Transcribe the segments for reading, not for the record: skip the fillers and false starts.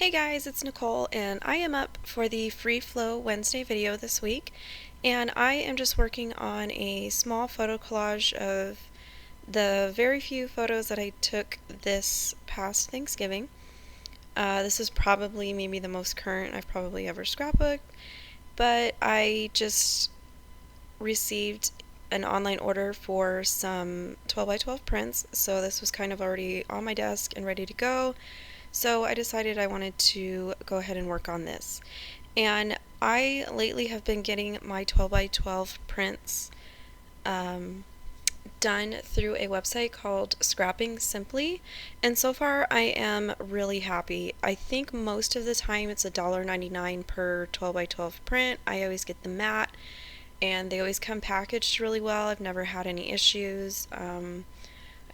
Hey guys, it's Nicole, and I am up for the Free Flow Wednesday video this week, and I am just working on a small photo collage of the very few photos that I took this past Thanksgiving. This is probably maybe the most current I've probably ever scrapbooked, but I just received an online order for some 12 by 12 prints, so this was kind of already on my desk and ready to go. So I decided I wanted to go ahead and work on this. And I lately have been getting my 12 by 12 prints done through a website called Scrapping Simply, and so far I am really happy. I think most of the time it's $1.99 per 12 by 12 print. I always get the matte, and they always come packaged really well. I've never had any issues.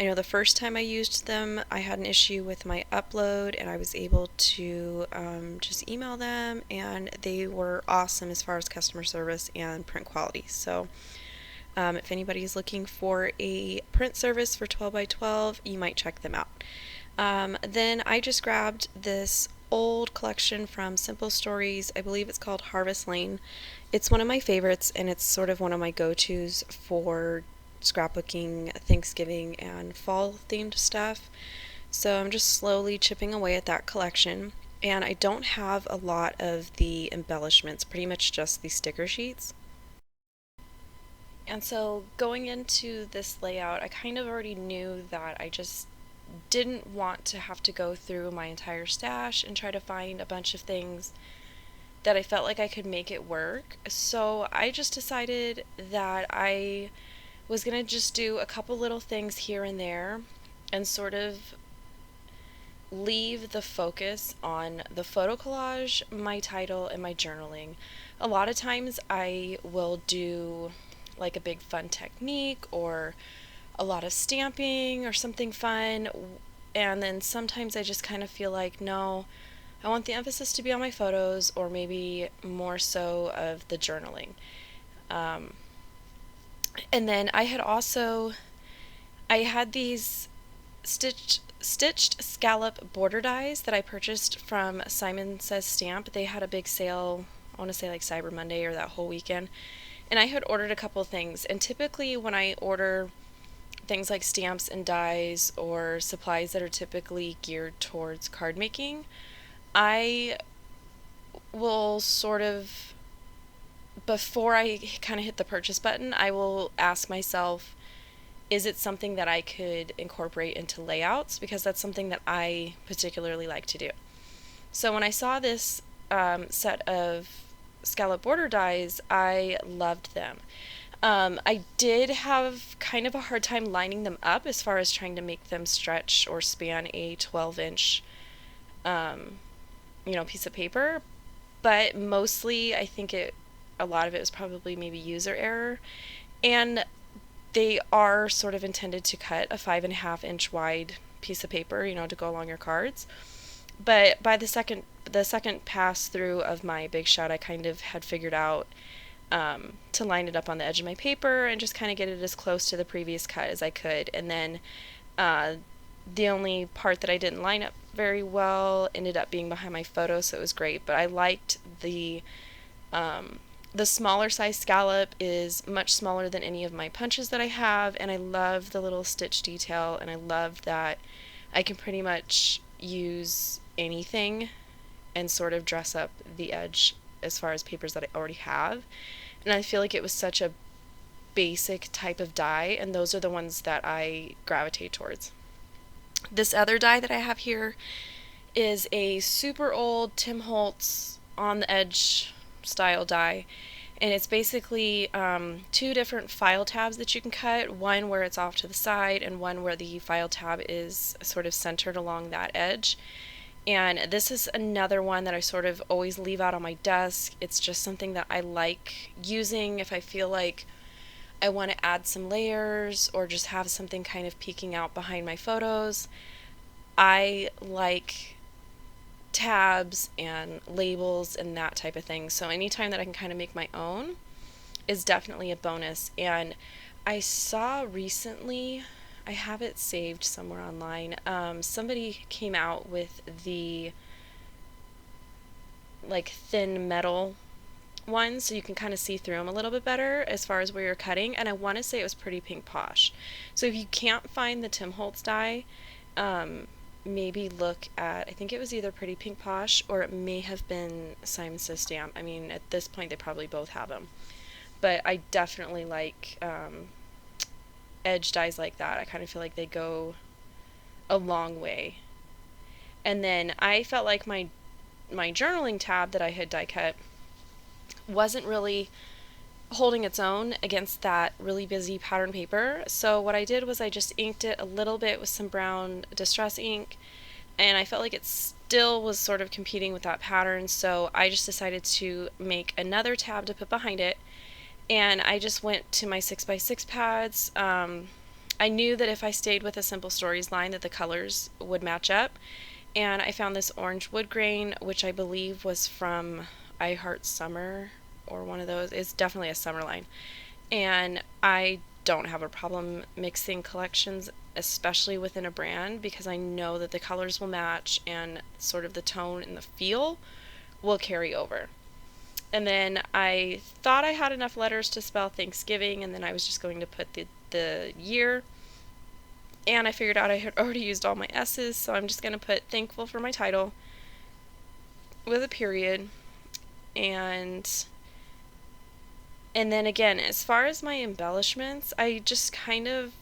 I know the first time I used them, I had an issue with my upload, and I was able to just email them, and they were awesome as far as customer service and print quality. So if anybody is looking for a print service for 12 by 12, you might check them out. Then I just grabbed this old collection from Simple Stories. I believe it's called Harvest Lane. It's one of my favorites, and it's sort of one of my go-tos for scrapbooking, Thanksgiving, and fall themed stuff. So I'm just slowly chipping away at that collection, and I don't have a lot of the embellishments, pretty much just the sticker sheets. And so going into this layout, I kind of already knew that I just didn't want to have to go through my entire stash and try to find a bunch of things that I felt like I could make it work. So I just decided that I was going to just do a couple little things here and there and sort of leave the focus on the photo collage, my title, and my journaling. A lot of times I will do like a big fun technique or a lot of stamping or something fun, and then sometimes I just kind of feel like, no, I want the emphasis to be on my photos, or maybe more so of the journaling. And then I had these stitched scallop border dies that I purchased from Simon Says Stamp. They had a big sale, I want to say like Cyber Monday or that whole weekend. And I had ordered a couple things. And typically when I order things like stamps and dies or supplies that are typically geared towards card making, I will sort of, before I kind of hit the purchase button, I will ask myself, is it something that I could incorporate into layouts? Because that's something that I particularly like to do. So when I saw this set of scallop border dies, I loved them. I did have kind of a hard time lining them up as far as trying to make them stretch or span a 12-inch piece of paper, but mostly I think a lot of it was probably maybe user error, and they are sort of intended to cut a 5.5-inch wide piece of paper, to go along your cards. But by the second pass through of my big shot, I kind of had figured out to line it up on the edge of my paper and just kind of get it as close to the previous cut as I could. And then the only part that I didn't line up very well ended up being behind my photo, so it was great. But I liked the smaller size scallop is much smaller than any of my punches that I have, and I love the little stitch detail, and I love that I can pretty much use anything and sort of dress up the edge as far as papers that I already have. And I feel like it was such a basic type of die, and those are the ones that I gravitate towards. This other die that I have here is a super old Tim Holtz on the edge style die, and it's basically two different file tabs that you can cut, one where it's off to the side and one where the file tab is sort of centered along that edge. And this is another one that I sort of always leave out on my desk. It's just something that I like using if I feel like I want to add some layers or just have something kind of peeking out behind my photos. I like tabs and labels and that type of thing. So anytime that I can kind of make my own is definitely a bonus. And I saw recently, I have it saved somewhere online, somebody came out with the like thin metal ones, so you can kind of see through them a little bit better as far as where you're cutting. And I want to say it was Pretty Pink Posh. So if you can't find the Tim Holtz die, maybe look at, I think it was either Pretty Pink Posh or it may have been Simon Says Stamp. I mean, at this point they probably both have them, but I definitely like edge dyes like that. I kind of feel like they go a long way. And then I felt like my journaling tab that I had die cut wasn't really holding its own against that really busy pattern paper. So what I did was I just inked it a little bit with some brown distress ink, and I felt like it still was sort of competing with that pattern, so I just decided to make another tab to put behind it. And I just went to my 6x6 pads. I knew that if I stayed with a Simple Stories line that the colors would match up, and I found this orange wood grain, which I believe was from I Heart Summer or one of those. It's definitely a summer line. And I don't have a problem mixing collections, especially within a brand, because I know that the colors will match and sort of the tone and the feel will carry over. And then I thought I had enough letters to spell Thanksgiving, and then I was just going to put the year. And I figured out I had already used all my S's, so I'm just going to put thankful for my title with a period. And then again, as far as my embellishments, I just kind of,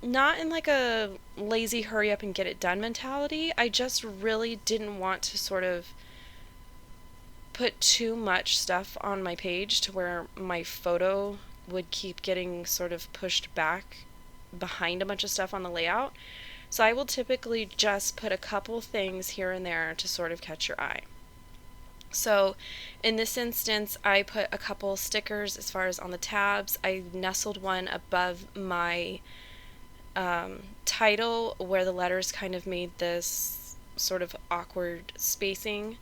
not in like a lazy hurry up and get it done mentality, I just really didn't want to sort of put too much stuff on my page to where my photo would keep getting sort of pushed back behind a bunch of stuff on the layout. So I will typically just put a couple things here and there to sort of catch your eye. So in this instance, I put a couple stickers as far as on the tabs. I nestled one above my title where the letters kind of made this sort of awkward spacing.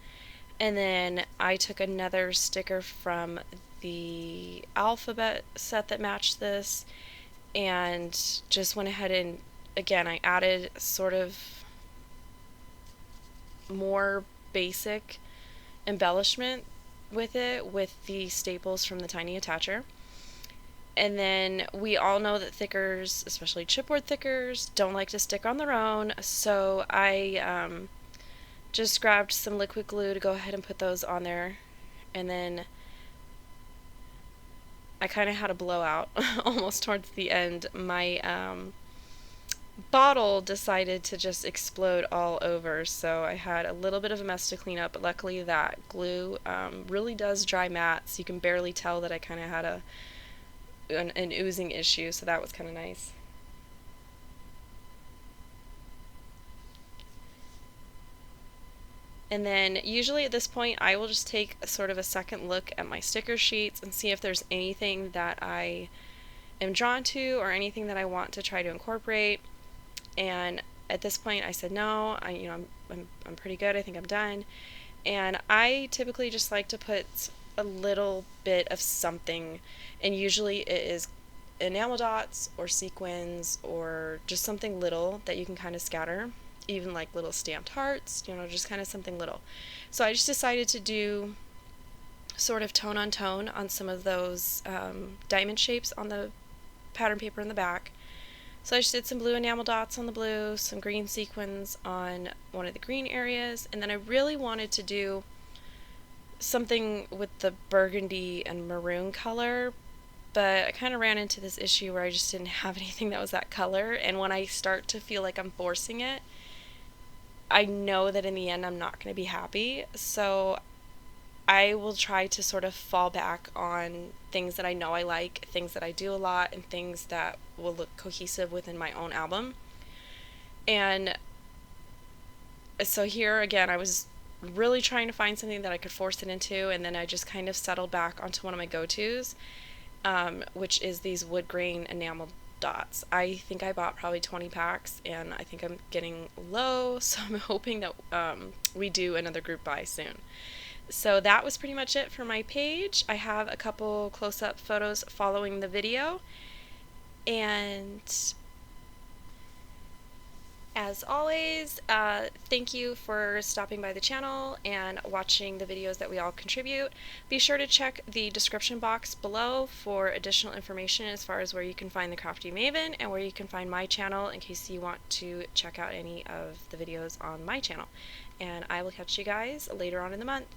And then I took another sticker from the alphabet set that matched this and just went ahead and, again, I added sort of more basic embellishment with it with the staples from the Tiny Attacher. And then we all know that thickers, especially chipboard thickers, don't like to stick on their own, so I just grabbed some liquid glue to go ahead and put those on there. And then I kind of had a blowout almost towards the end. My bottle decided to just explode all over, so I had a little bit of a mess to clean up, but luckily that glue really does dry matte, so you can barely tell that I kind of had an oozing issue, so that was kind of nice. And then usually at this point I will just take sort of a second look at my sticker sheets and see if there's anything that I am drawn to or anything that I want to try to incorporate. And at this point I said no, I'm pretty good, I think I'm done. And I typically just like to put a little bit of something, and usually it is enamel dots or sequins or just something little that you can kind of scatter, even like little stamped hearts, just kind of something little. So I just decided to do sort of tone on tone on some of those diamond shapes on the pattern paper in the back. So I just did some blue enamel dots on the blue, some green sequins on one of the green areas, and then I really wanted to do something with the burgundy and maroon color, but I kind of ran into this issue where I just didn't have anything that was that color, and when I start to feel like I'm forcing it, I know that in the end I'm not going to be happy, so I will try to sort of fall back on things that I know I like, things that I do a lot, and things that will look cohesive within my own album. And so here again, I was really trying to find something that I could force it into, and then I just kind of settled back onto one of my go-tos, which is these wood grain enamel dots. I think I bought probably 20 packs, and I think I'm getting low, so I'm hoping that we do another group buy soon. So that was pretty much it for my page. I have a couple close-up photos following the video, and As always, thank you for stopping by the channel and watching the videos that we all contribute. Be sure to check the description box below for additional information as far as where you can find the Crafty Maven and where you can find my channel in case you want to check out any of the videos on my channel. And I will catch you guys later on in the month.